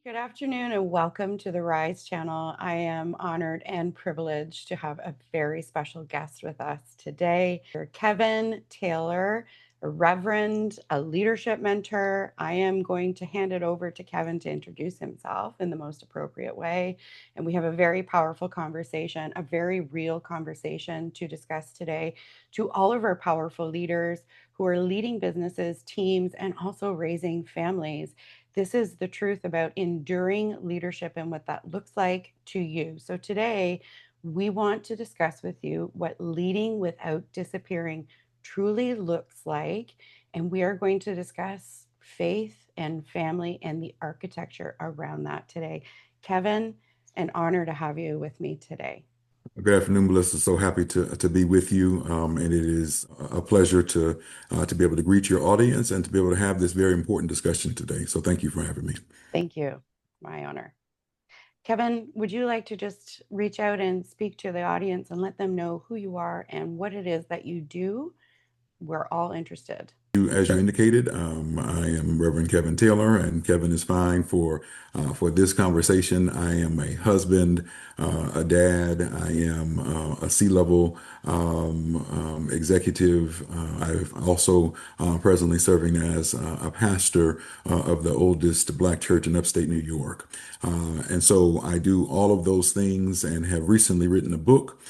Good afternoon and welcome to the Rise channel. I am honored and privileged to have a very special guest with us today. Kevin Taylor, a reverend, a leadership mentor. I am going to hand it over to Kevin to introduce himself in the most appropriate way. And we have a very powerful conversation, a very real conversation to discuss today to all of our powerful leaders who are leading businesses, teams, and also raising families. This is the truth about enduring leadership and what that looks like to you. So today, we want to discuss with you what leading without disappearing truly looks like. And we are going to discuss faith and family and the architecture around that today. Kevin, an honor to have you with me today. Good afternoon, Melissa. So happy to be with you, and it is a pleasure to be able to greet your audience and to be able to have this very important discussion today. So thank you for having me. Thank you. My honor. Kevin, would you like to just reach out and speak to the audience and let them know who you are and what it is that you do? We're all interested. As you indicated, I am Reverend Kevin Taylor, and Kevin is fine for this conversation. I am a husband, a dad. I am a C-level executive. I'm also presently serving as a pastor of the oldest Black church in upstate New York. And so I do all of those things and have recently written a book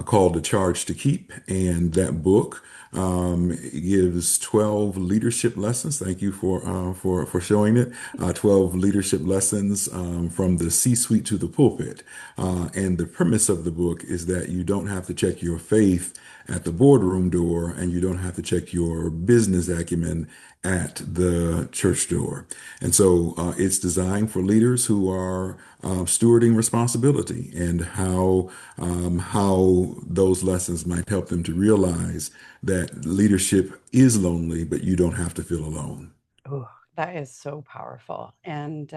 called The Charge to Keep. And that book gives 12 leadership lessons. Thank you for showing it. 12 leadership lessons from the C-suite to the pulpit. And the premise of the book is that you don't have to check your faith at the boardroom door, and you don't have to check your business acumen at the church door. And so it's designed for leaders who are stewarding responsibility, and how those lessons might help them to realize that leadership is lonely, but you don't have to feel alone. Oh, that is so powerful. And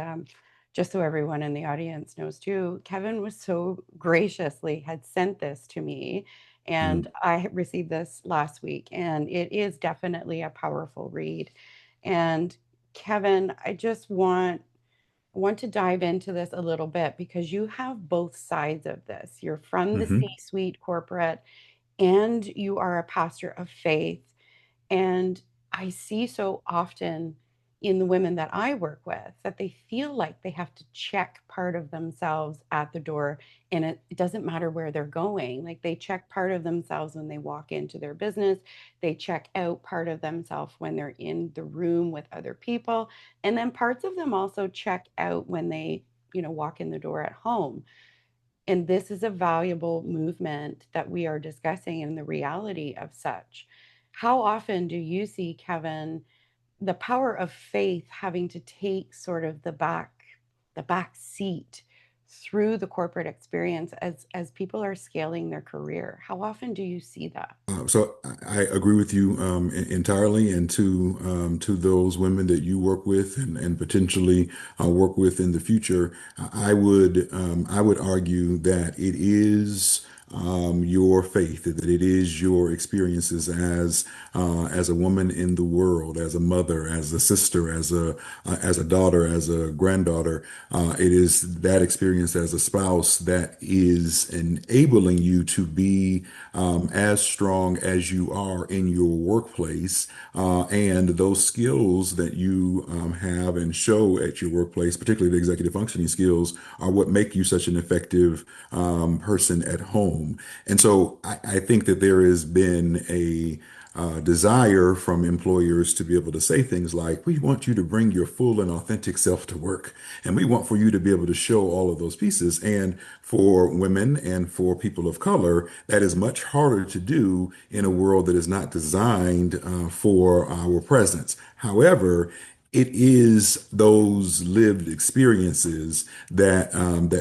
just so everyone in the audience knows too, Kevin was so graciously had sent this to me. And I received this last week, and it is definitely a powerful read. And Kevin, I just want to dive into this a little bit because you have both sides of this. You're from the Mm-hmm. C-suite corporate and you are a pastor of faith. And I see so often in the women that I work with that they feel like they have to check part of themselves at the door. And it doesn't matter where they're going. Like they check part of themselves when they walk into their business, they check out part of themselves when they're in the room with other people. And then parts of them also check out when they, walk in the door at home. And this is a valuable movement that we are discussing in the reality of such. How often do you see, Kevin, the power of faith having to take sort of the back seat through the corporate experience as people are scaling their career? How often do you see that? So I agree with you entirely, and to those women that you work with and potentially work with in the future, I would argue that it is your faith, that it is your experiences as a woman in the world, as a mother, as a sister, as a daughter, as a granddaughter. It is that experience as a spouse that is enabling you to be as strong as you are in your workplace, and those skills that you have and show at your workplace, particularly the executive functioning skills, are what make you such an effective person at home. And so I think that there has been a desire from employers to be able to say things like, we want you to bring your full and authentic self to work. And we want for you to be able to show all of those pieces. And for women and for people of color, that is much harder to do in a world that is not designed for our presence. However, it is those lived experiences that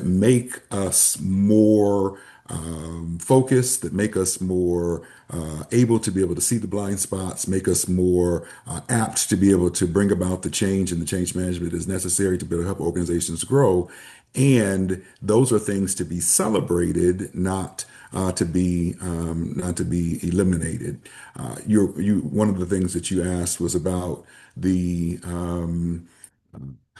make us more focused, that make us more able to be able to see the blind spots, make us more apt to be able to bring about the change and the change management that is necessary to be able to help organizations grow. And those are things to be celebrated, not not to be eliminated. One of the things that you asked was about the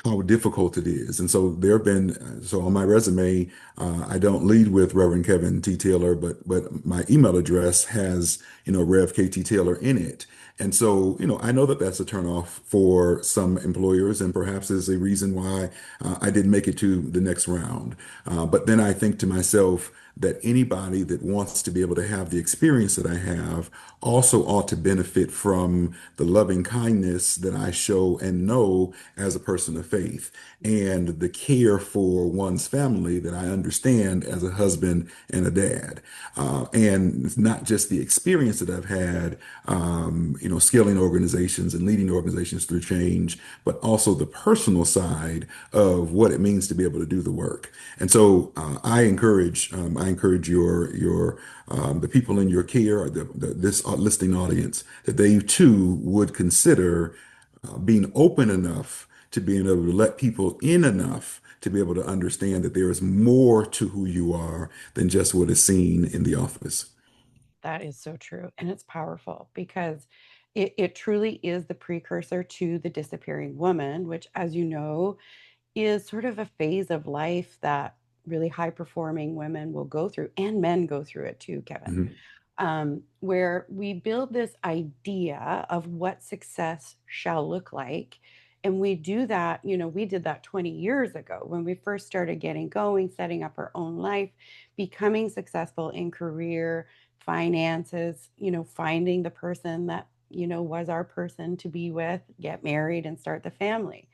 how difficult it is. And so there have been, so on my resume, I don't lead with Reverend Kevin T. Taylor, but my email address has, Rev KT Taylor in it. And so, I know that that's a turnoff for some employers and perhaps is a reason why I didn't make it to the next round. But then I think to myself, that anybody that wants to be able to have the experience that I have also ought to benefit from the loving kindness that I show and know as a person of faith and the care for one's family that I understand as a husband and a dad. And it's not just the experience that I've had, scaling organizations and leading organizations through change, but also the personal side of what it means to be able to do the work. And so I encourage the people in your care, or this listening audience, that they too would consider being open enough to being able to let people in enough to be able to understand that there is more to who you are than just what is seen in the office. That is so true. And it's powerful because it truly is the precursor to the disappearing woman, which, as you know, is sort of a phase of life that really high performing women will go through, and men go through it too, Kevin, Mhm. where we build this idea of what success shall look like. And we do that, we did that 20 years ago when we first started getting going, setting up our own life, becoming successful in career, finances, finding the person that, was our person to be with, get married, and start the family.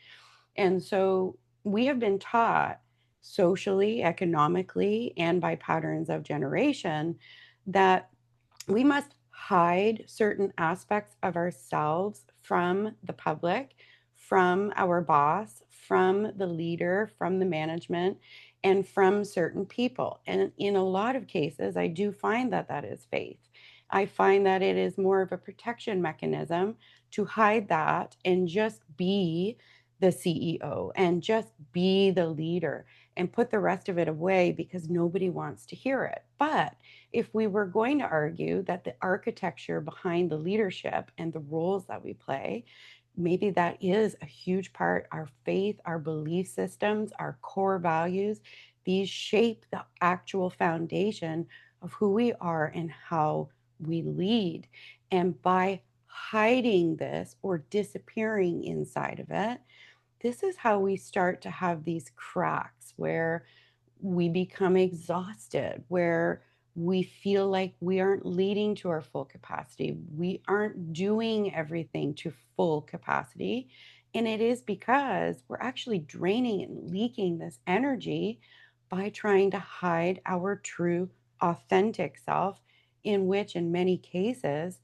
And so we have been taught socially, economically, and by patterns of generation that we must hide certain aspects of ourselves from the public, from our boss, from the leader, from the management, and from certain people. And in a lot of cases, I do find that that is faith. I find that it is more of a protection mechanism to hide that and just be the CEO and just be the leader and put the rest of it away because nobody wants to hear it. But if we were going to argue that the architecture behind the leadership and the roles that we play, maybe that is a huge part, our faith, our belief systems, our core values, these shape the actual foundation of who we are and how we lead. And by hiding this or disappearing inside of it, this is how we start to have these cracks where we become exhausted, where we feel like we aren't leading to our full capacity. We aren't doing everything to full capacity. And it is because we're actually draining and leaking this energy by trying to hide our true, authentic self, in which, in many cases,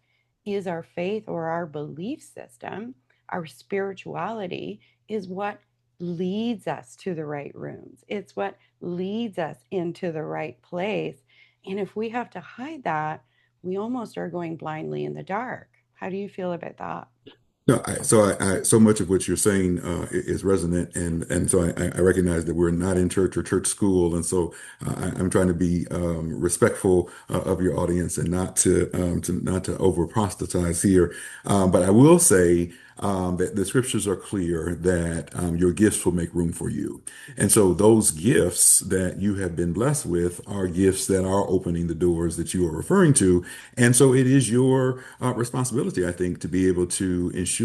is our faith or our belief system, our spirituality is what leads us to the right rooms. It's what leads us into the right place. And if we have to hide that, we almost are going blindly in the dark. How do you feel about that? No, so much of what you're saying is resonant, and so I recognize that we're not in church or church school, and so I'm trying to be respectful of your audience and not to over proselytize here. But I will say that the scriptures are clear that your gifts will make room for you, and so those gifts that you have been blessed with are gifts that are opening the doors that you are referring to, and so it is your responsibility, I think, to be able to ensure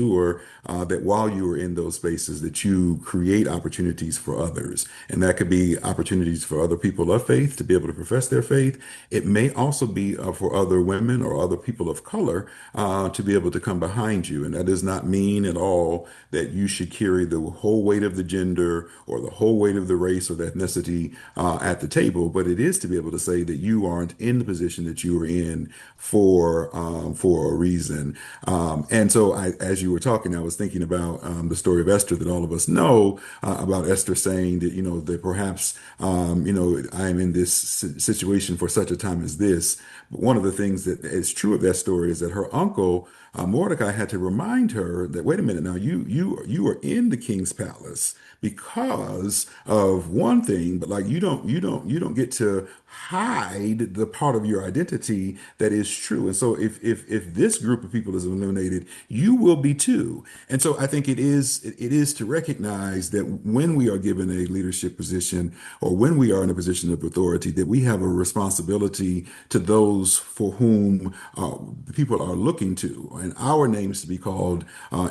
that while you are in those spaces, that you create opportunities for others. And that could be opportunities for other people of faith to be able to profess their faith. It may also be for other women or other people of color to be able to come behind you. And that does not mean at all that you should carry the whole weight of the gender or the whole weight of the race or the ethnicity at the table, but it is to be able to say that you aren't in the position that you are in for a reason. And so, as you were talking, I was thinking about the story of Esther that all of us know about Esther saying that that perhaps I am in this situation for such a time as this. But one of the things that is true of that story is that her uncle Mordecai had to remind her that, wait a minute, now you are in the king's palace because of one thing, but like you don't get to hide the part of your identity that is true. And so if this group of people is eliminated, you will be too. And so I think it is to recognize that when we are given a leadership position or when we are in a position of authority, that we have a responsibility to those for whom people are looking to, and our names to be called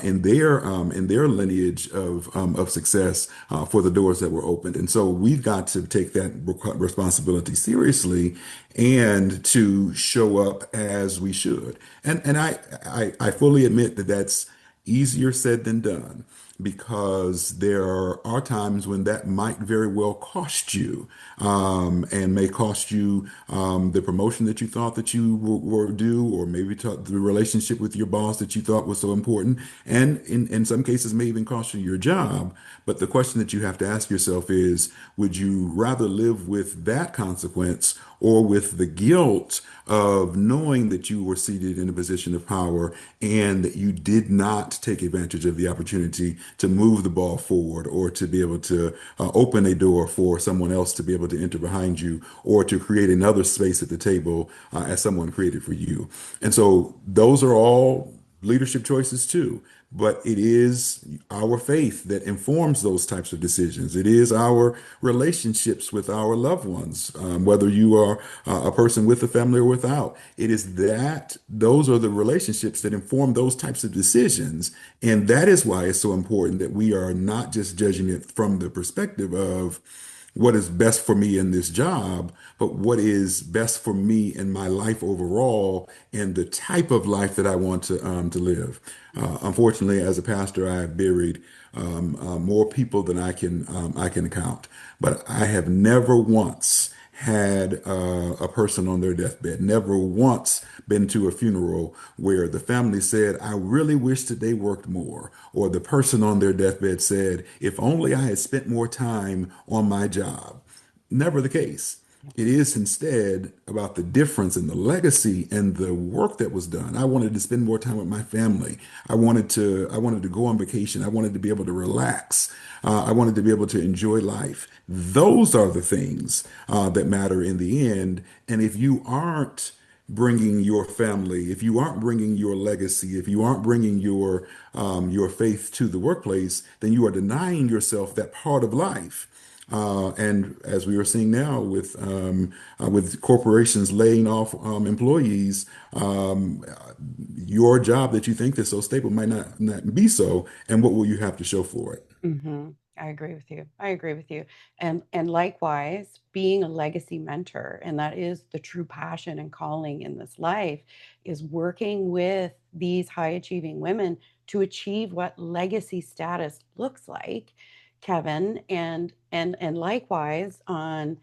in their lineage of success for the doors that were opened. And so we've got to take that responsibility seriously and to show up as we should. And I fully admit that that's easier said than done because there are times when that might very well cost you and may cost you the promotion that you thought that you were due, or maybe the relationship with your boss that you thought was so important, and in some cases may even cost you your job. But the question that you have to ask yourself is, would you rather live with that consequence or with the guilt of knowing that you were seated in a position of power and that you did not take advantage of the opportunity to move the ball forward, or to be able to open a door for someone else to be able to enter behind you, or to create another space at the table as someone created for you? And so those are all leadership choices too. But it is our faith that informs those types of decisions. It is our relationships with our loved ones, whether you are a person with a family or without. It is that those are the relationships that inform those types of decisions. And that is why it's so important that we are not just judging it from the perspective of what is best for me in this job, but what is best for me in my life overall and the type of life that I want to live. Unfortunately, as a pastor, I have buried more people than I can count, but I have never once had a person on their deathbed, never once been to a funeral where the family said, I really wish that they worked more, or the person on their deathbed said, if only I had spent more time on my job. Never the case. It is instead about the difference in the legacy and the work that was done. I wanted to spend more time with my family. I wanted to go on vacation. I wanted to be able to relax. I wanted to be able to enjoy life. Those are the things that matter in the end. And if you aren't bringing your family, if you aren't bringing your legacy, if you aren't bringing your faith to the workplace, then you are denying yourself that part of life. And as we are seeing now with corporations laying off employees, your job that you think is so stable might not be so. And what will you have to show for it? I agree with you. I agree with you. And likewise, being a legacy mentor, and that is the true passion and calling in this life, is working with these high achieving women to achieve what legacy status looks like, Kevin, and likewise on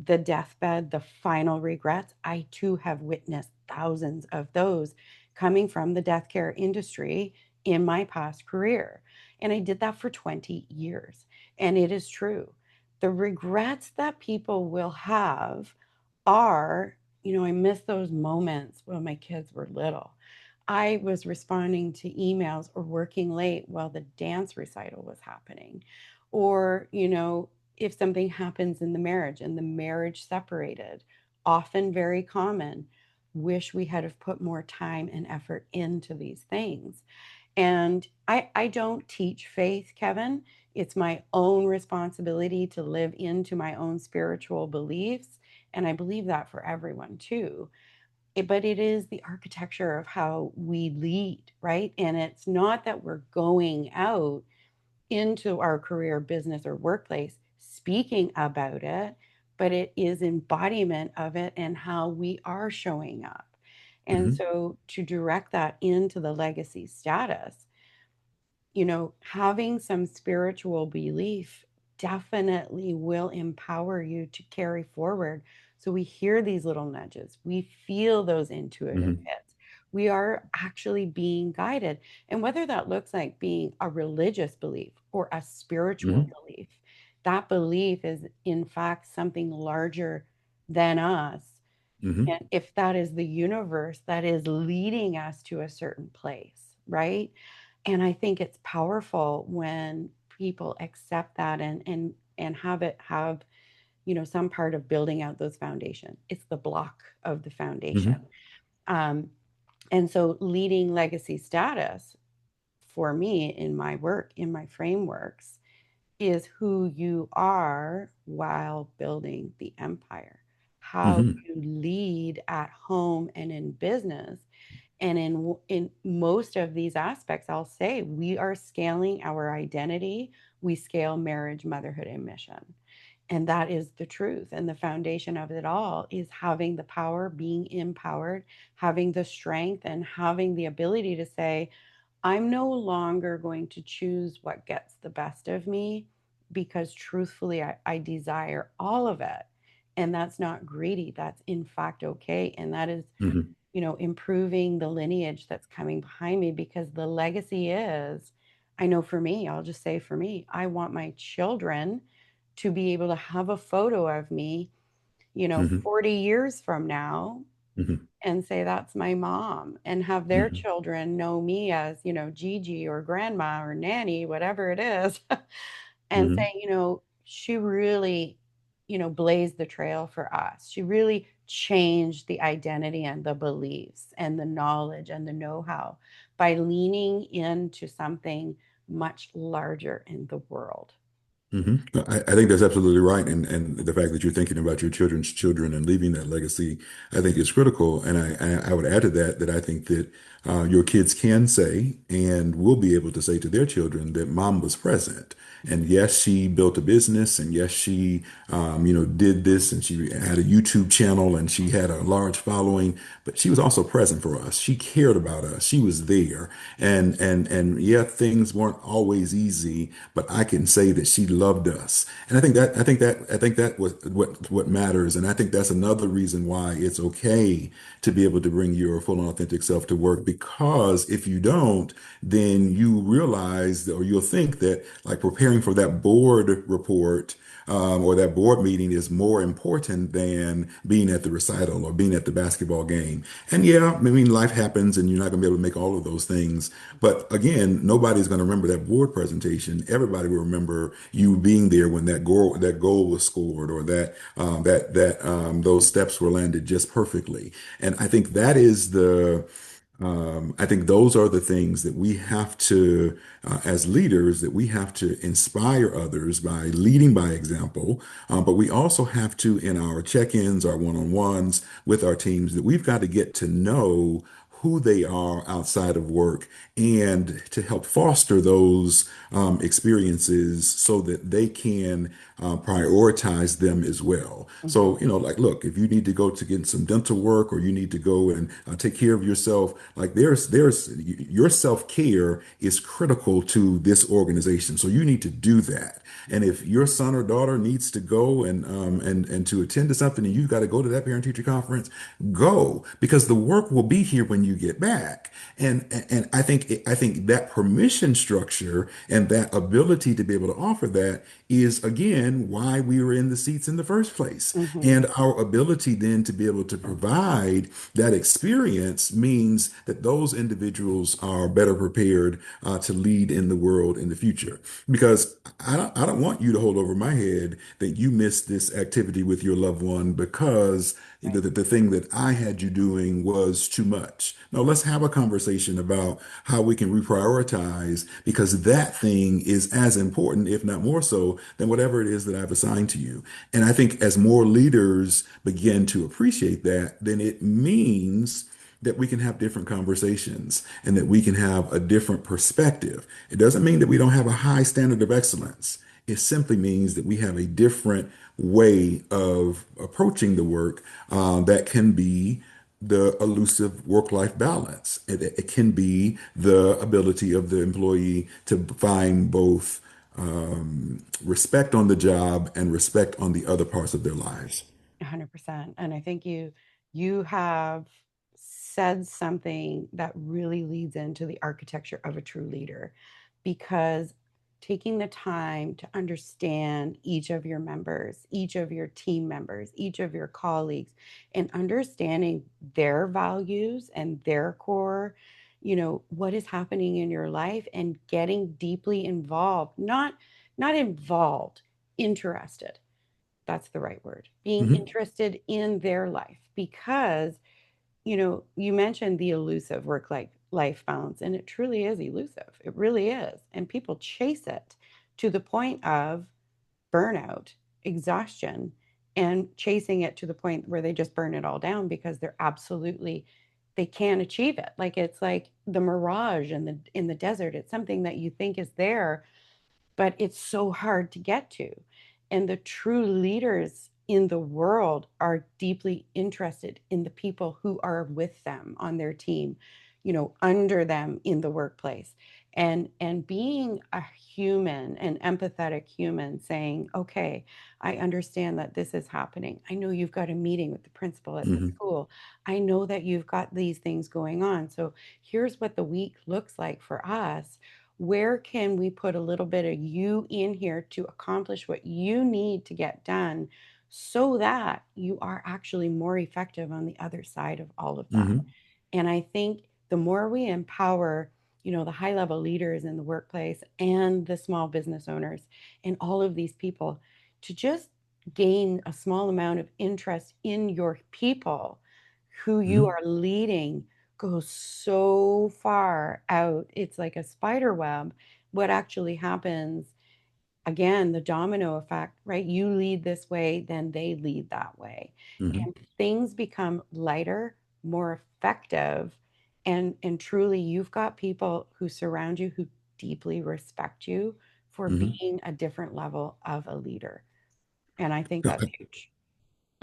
the deathbed, the final regrets. I too have witnessed thousands of those coming from the death care industry in my past career. And I did that for 20 years. And it is true. The regrets that people will have are, I miss those moments when my kids were little. I was responding to emails or working late while the dance recital was happening. Or, if something happens in the marriage and the marriage separated, often very common, wish we had have put more time and effort into these things. And I don't teach faith, Kevin. It's my own responsibility to live into my own spiritual beliefs. And I believe that for everyone too. But it is the architecture of how we lead, right? And it's not that we're going out into our career, business, or workplace speaking about it, but it is embodiment of it and how we are showing up. And Mhm, so to direct that into the legacy status, having some spiritual belief definitely will empower you to carry forward. So we hear these little nudges, we feel those intuitive mhm, hits. We are actually being guided. And whether that looks like being a religious belief or a spiritual mhm, belief, that belief is, in fact, something larger than us. mhm, And if that is the universe that is leading us to a certain place, right? And I think it's powerful when people accept that and have it have some part of building out those foundation. It's the block of the foundation. Hmm. Um, and so leading legacy status for me in my work, in my frameworks, is who you are while building the empire, how Hmm. you lead at home and in business. And in most of these aspects, I'll say we are scaling our identity. We scale marriage, motherhood, and mission. And that is the truth. And the foundation of it all is having the power, being empowered, having the strength, and having the ability to say, I'm no longer going to choose what gets the best of me, because truthfully, I desire all of it. And that's not greedy. That's in fact okay. And that is, Hmm. improving the lineage that's coming behind me, because the legacy is, I know for me, I'll just say for me, I want my children to be able to have a photo of me, Hmm. 40 years from now, Hmm. and say that's my mom, and have their Hmm. children know me as, Gigi or grandma or nanny, whatever it is, and Hmm. say, she really, blazed the trail for us. She really changed the identity and the beliefs and the knowledge and the know-how by leaning into something much larger in the world. Hmm. I think that's absolutely right. And the fact that you're thinking about your children's children and leaving that legacy, I think is critical. And I would add to that that I think that your kids can say and will be able to say to their children that mom was present. And yes, she built a business, and yes, she, did this, and she had a YouTube channel, and she had a large following, but she was also present for us. She cared about us. She was there. And yeah, things weren't always easy, but I can say that she loved us. And I think that was what matters. And I think that's another reason why it's okay to be able to bring your full and authentic self to work, because if you don't, then you realize or you'll think that like preparing for that board report or that board meeting is more important than being at the recital or being at the basketball game. And yeah, I mean, life happens and you're not going to be able to make all of those things. But again, nobody's going to remember that board presentation. Everybody will remember you being there when that goal was scored, or that those steps were landed just perfectly. And I think that is I think those are the things that we have to, as leaders, that we have to inspire others by leading by example. But we also have to, in our check-ins, our one-on-ones with our teams, that we've got to get to know who they are outside of work, and to help foster those experiences so that they can prioritize them as well. Mhm. So, like, look, if you need to go to get some dental work, or you need to go and take care of yourself, like there's your self-care is critical to this organization. So you need to do that. And if your son or daughter needs to go and to attend to something, and you've got to go to that parent teacher conference, go, because the work will be here when you get back. And I think that permission structure and that ability to be able to offer that is again why we were in the seats in the first place. Mhm. And our ability then to be able to provide that experience means that those individuals are better prepared to lead in the world in the future. Because I don't want you to hold over my head that you missed this activity with your loved one because Right. the thing that I had you doing was too much. No, let's have a conversation about how we can reprioritize, because that thing is as important, if not more so, than whatever it is that I've assigned to you. And I think as more leaders begin to appreciate that, then it means that we can have different conversations and that we can have a different perspective. It doesn't mean that we don't have a high standard of excellence. It simply means that we have a different way of approaching the work that can be the elusive work-life balance. It can be the ability of the employee to find both respect on the job and respect on the other parts of their lives. 100%. And I think you have said something that really leads into the architecture of a true leader, because taking the time to understand each of your members, each of your team members, each of your colleagues, and understanding their values and their core, what is happening in your life, and getting deeply involved, not involved, interested. That's the right word. Being Hmm. interested in their life because, you mentioned the elusive work life balance, and it truly is elusive. It really is. And people chase it to the point of burnout, exhaustion, and chasing it to the point where they just burn it all down because they can't achieve it. Like it's like the mirage in the desert. It's something that you think is there, but it's so hard to get to. And the true leaders in the world are deeply interested in the people who are with them on their team, under them in the workplace. And being a human, an empathetic human, saying, okay, I understand that this is happening. I know you've got a meeting with the principal at the Hmm. school. I know that you've got these things going on. So here's what the week looks like for us. Where can we put a little bit of you in here to accomplish what you need to get done so that you are actually more effective on the other side of all of that? Hmm. And I think the more we empower, the high level leaders in the workplace and the small business owners and all of these people to just gain a small amount of interest in your people who you Hmm. are leading goes so far out. It's like a spider web. What actually happens, again, the domino effect, right? You lead this way, then they lead that way. Hmm. And things become lighter, more effective. And truly, you've got people who surround you who deeply respect you for Hmm. being a different level of a leader. And I think that's huge.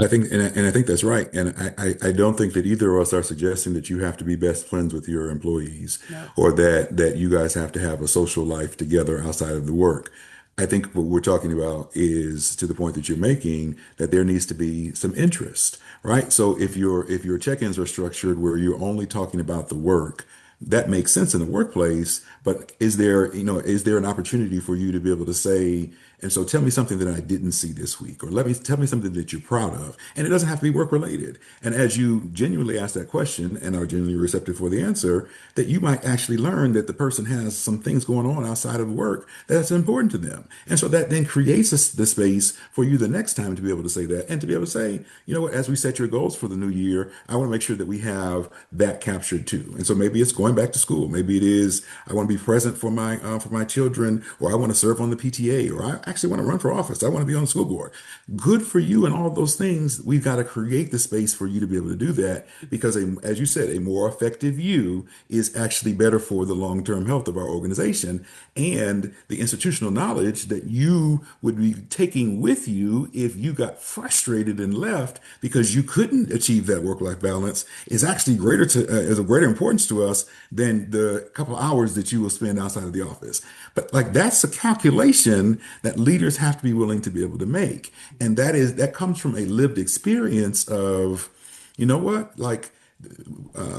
I think, and I think that's right. And I don't think that either of us are suggesting that you have to be best friends with your employees No. or that you guys have to have a social life together outside of the work. I think what we're talking about is to the point that you're making that there needs to be some interest, right? So if your check-ins are structured where you're only talking about the work, that makes sense in the workplace, but is there an opportunity for you to be able to say, and so tell me something that I didn't see this week, or tell me something that you're proud of. And it doesn't have to be work related. And as you genuinely ask that question and are genuinely receptive for the answer, that you might actually learn that the person has some things going on outside of work that's important to them. And so that then creates the space for you the next time to be able to say that and to be able to say, you know what, as we set your goals for the new year, I want to make sure that we have that captured too. And so maybe it's going back to school. Maybe it is, I want to be present for my children, or I want to serve on the PTA, or I actually want to run for office. I want to be on the school board. Good for you and all of those things. We've got to create the space for you to be able to do that because, as you said, a more effective you is actually better for the long-term health of our organization and the institutional knowledge that you would be taking with you if you got frustrated and left because you couldn't achieve that work-life balance is actually is of greater importance to us than the couple hours that you will spend outside of the office. But like that's a calculation that leaders have to be willing to be able to make. And that comes from a lived experience of, you know what, like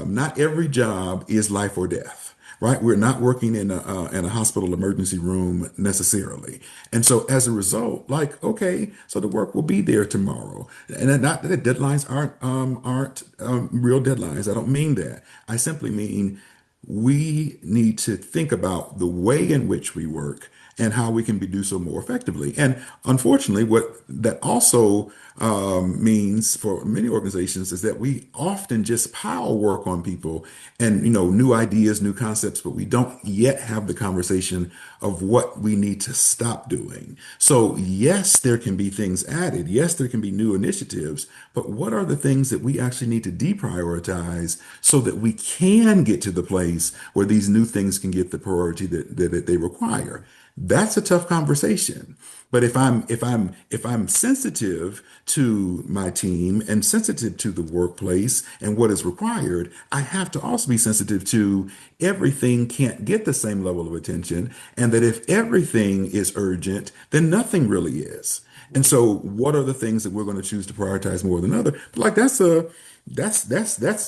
not every job is life or death, right? We're not working in a hospital emergency room necessarily. And so as a result, like, okay, so the work will be there tomorrow. And then not that deadlines aren't real deadlines. I don't mean that. I simply mean we need to think about the way in which we work and how we can do so more effectively. And unfortunately, what that also means for many organizations is that we often just pile work on people and new ideas, new concepts, but we don't yet have the conversation of what we need to stop doing. So yes, there can be things added. Yes, there can be new initiatives, but what are the things that we actually need to deprioritize so that we can get to the place where these new things can get the priority that they require? That's a tough conversation. But if I'm sensitive to my team and sensitive to the workplace and what is required, I have to also be sensitive to everything can't get the same level of attention, and that if everything is urgent, then nothing really is. And so what are the things that we're going to choose to prioritize more than other? Like that's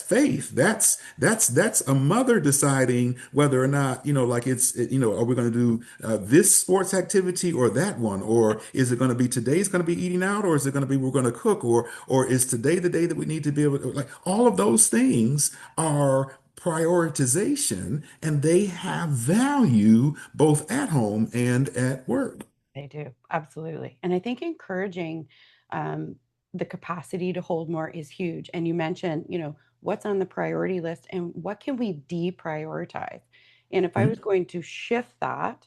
faith. That's a mother deciding whether or not, like are we going to do this sports activity or that one? Or is it going to be today's going to be eating out, or is it going to be we're going to cook, or is today the day that we need to be able to, like, all of those things are prioritization and they have value both at home and at work. They do, absolutely. And I think encouraging the capacity to hold more is huge. And you mentioned, what's on the priority list and what can we deprioritize? And if I was Mhm. going to shift that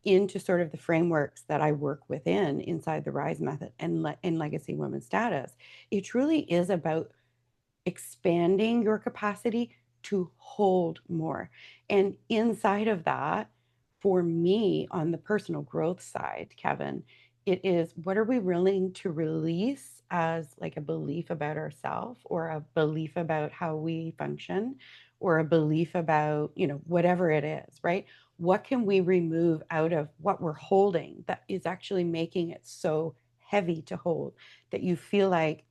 into sort of the frameworks that I work within inside the RISE method and in legacy women status, it truly is about expanding your capacity to hold more. And inside of that, for me, on the personal growth side, Kevin, it is what are we willing to release as like a belief about ourselves or a belief about how we function or a belief about, whatever it is, right? What can we remove out of what we're holding that is actually making it so heavy to hold that you feel like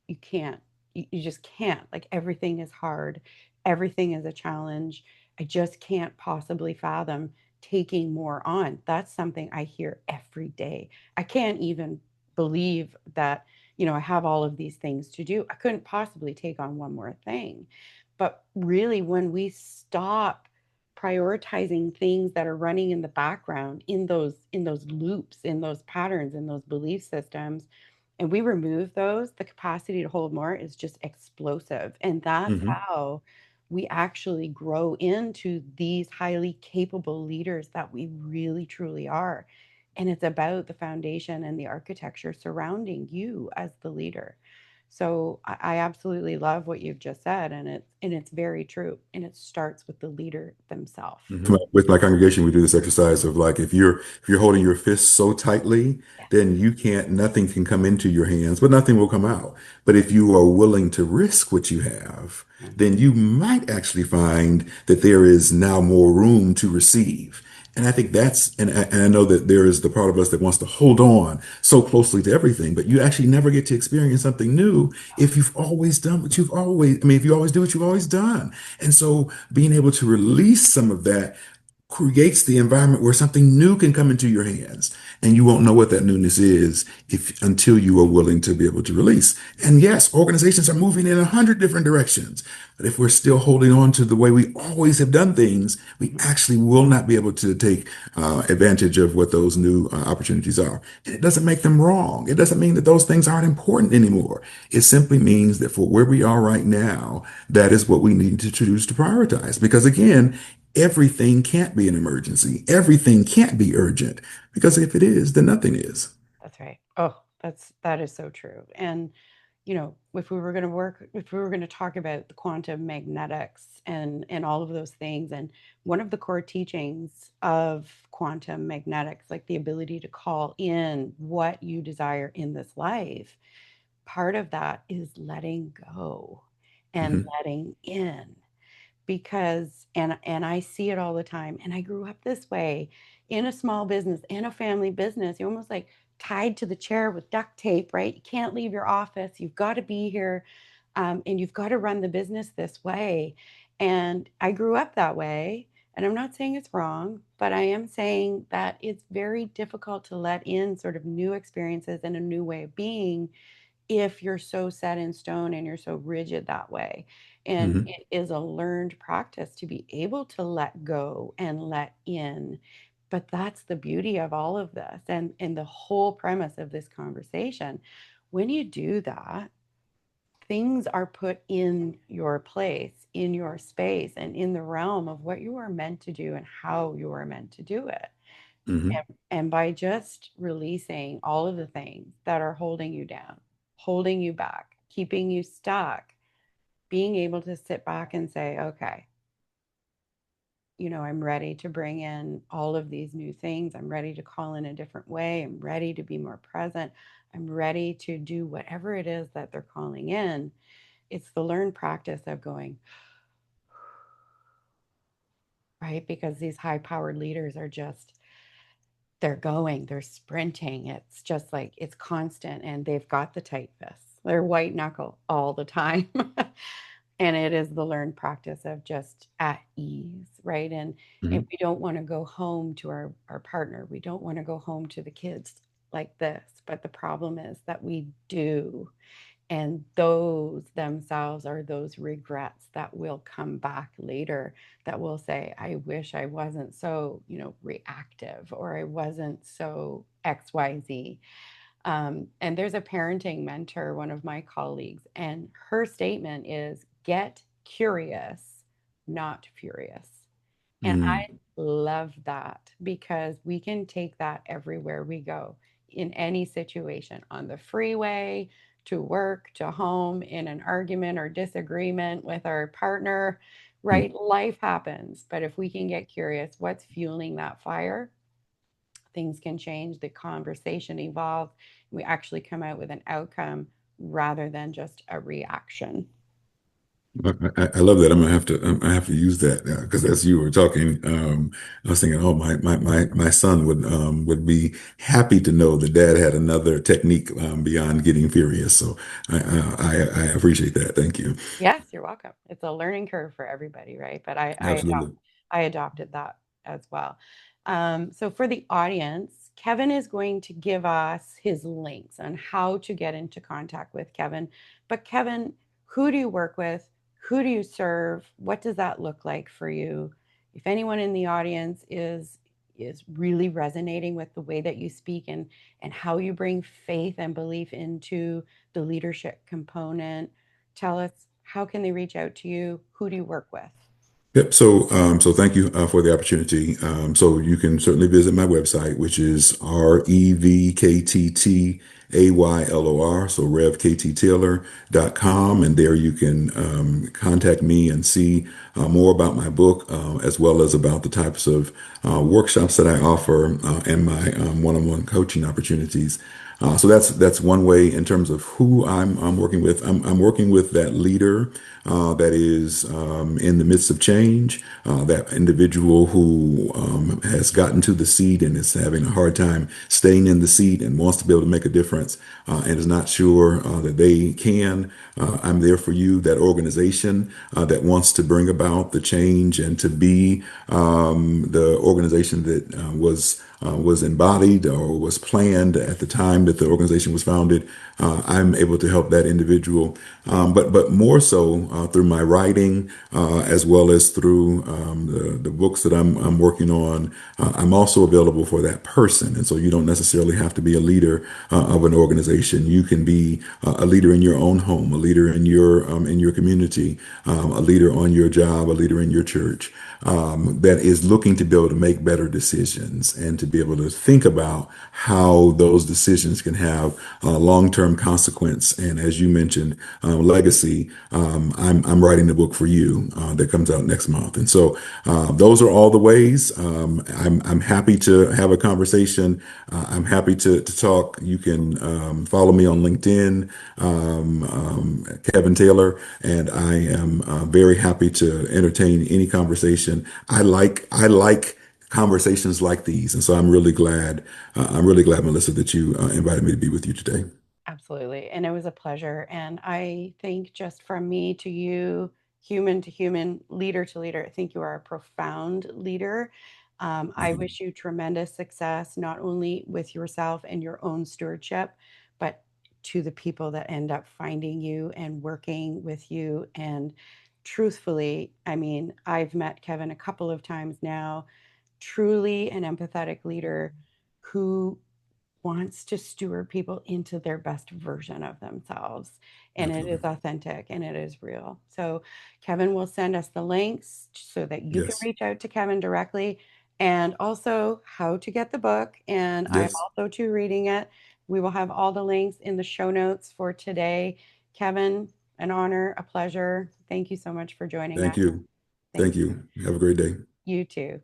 you can't you just can't, like everything is hard, everything is a challenge. I just can't possibly fathom taking more on. That's something I hear every day. I can't even believe that, I have all of these things to do. I couldn't possibly take on one more thing. But really, when we stop prioritizing things that are running in the background in those loops, in those patterns, in those belief systems, and we remove those, the capacity to hold more is just explosive. And that's Mhm. how we actually grow into these highly capable leaders that we really truly are. And it's about the foundation and the architecture surrounding you as the leader. So I absolutely love what you've just said, and it's very true. And it starts with the leader themselves. With my congregation, we do this exercise of like if you're holding your fists so tightly, Yeah. then nothing can come into your hands, but nothing will come out. But if you are willing to risk what you have, Yeah. then you might actually find that there is now more room to receive. And I think and I know that there is the part of us that wants to hold on so closely to everything, but you actually never get to experience something new if you've always done what you've always, I mean, if you always do what you've always done. And so being able to release some of that creates the environment where something new can come into your hands, and you won't know what that newness is if until you are willing to be able to release. And yes, organizations are moving in 100 different directions, but if we're still holding on to the way we always have done things, we actually will not be able to take advantage of what those new opportunities are. And it doesn't make them wrong. It doesn't mean that those things aren't important anymore. It simply means that for where we are right now, that is what we need to choose to prioritize. Because again, everything can't be an emergency. Everything can't be urgent because if it is, then nothing is. That's right. Oh, that is so true. And if we were going to talk about the quantum magnetics and all of those things, and one of the core teachings of quantum magnetics, like the ability to call in what you desire in this life, part of that is letting go and Mhm. letting in, because and I see it all the time, and I grew up this way in a small business, in a family business. You're almost like tied to the chair with duct tape, right? You can't leave your office, you've got to be here, and you've got to run the business this way. And I grew up that way, and I'm not saying it's wrong, but I am saying that it's very difficult to let in sort of new experiences and a new way of being if you're so set in stone and you're so rigid that way. And Mhm. it is a learned practice to be able to let go and let in. But that's the beauty of all of this and the whole premise of this conversation. When you do that, things are put in your place, in your space, and in the realm of what you are meant to do and how you are meant to do it. Mhm. And by just releasing all of the things that are holding you down, holding you back, keeping you stuck, being able to sit back and say, okay, I'm ready to bring in all of these new things. I'm ready to call in a different way. I'm ready to be more present. I'm ready to do whatever it is that they're calling in. It's the learned practice of going, right? Because these high powered leaders are just, they're going, they're sprinting. It's just like it's constant, and they've got the tight fists. They're white knuckle all the time. And it is the learned practice of just at ease, right? And Mhm. we don't want to go home to our partner. We don't want to go home to the kids like this. But the problem is that we do. And those themselves are those regrets that will come back later, that will say, I wish I wasn't so, reactive, or I wasn't so XYZ. And there's a parenting mentor, one of my colleagues, and her statement is get curious, not furious. And Mm. I love that because we can take that everywhere we go in any situation on the freeway, to work, to home, in an argument or disagreement with our partner, Mm. right? Life happens. But if we can get curious, what's fueling that fire? Things can change, the conversation evolves, and we actually come out with an outcome rather than just a reaction. I love that. I have to use that because as you were talking, I was thinking, oh, my son would be happy to know that dad had another technique beyond getting furious. So I appreciate that. Thank you. Yes, you're welcome. It's a learning curve for everybody, right? But Absolutely. I adopted that as well. So for the audience, Kevin is going to give us his links on how to get into contact with Kevin. But Kevin, who do you work with? Who do you serve? What does that look like for you? If anyone in the audience is really resonating with the way that you speak and how you bring faith and belief into the leadership component, tell us, how can they reach out to you? Who do you work with? Yep. So thank you for the opportunity. So you can certainly visit my website, which is REVKTTAYLOR. So RevKTTaylor.com. And there you can contact me and see more about my book, as well as about the types of workshops that I offer and my one-on-one coaching opportunities. So that's one way in terms of who I'm working with. I'm working with that leader that is in the midst of change, that individual who has gotten to the seat and is having a hard time staying in the seat and wants to be able to make a difference and is not sure that they can. I'm there for you. That organization that wants to bring about the change and to be the organization that was embodied or was planned at the time that the organization was founded. I'm able to help that individual, but more so through my writing, as well as through the books that I'm working on. I'm also available for that person, and so you don't necessarily have to be a leader of an organization. You can be a leader in your own home, a leader in your community, a leader on your job, a leader in your church, that is looking to be able to make better decisions and to be able to think about how those decisions can have long-term consequence. And as you mentioned, legacy. I'm writing the book for you that comes out next month, and so those are all the ways. I'm happy to have a conversation. I'm happy to talk. You can follow me on LinkedIn, Kevin Taylor, and I am very happy to entertain any conversation. I like conversations like these, and so I'm really glad, Melissa, that you invited me to be with you today. Absolutely. And it was a pleasure. And I think just from me to you, human to human, leader to leader, I think you are a profound leader. I wish you tremendous success, not only with yourself and your own stewardship, but to the people that end up finding you and working with you. And truthfully, I mean, I've met Kevin a couple of times now, truly an empathetic leader who wants to steward people into their best version of themselves. And it is Absolutely. authentic and it is real. So, Kevin will send us the links so that you can Yes. reach out to Kevin directly and also how to get the book. And I'm Yes. also too reading it. We will have all the links in the show notes for today. Kevin, an honor, a pleasure. Thank you so much for joining Thank us. you. Thank Thank you. you. Have a great day. You too.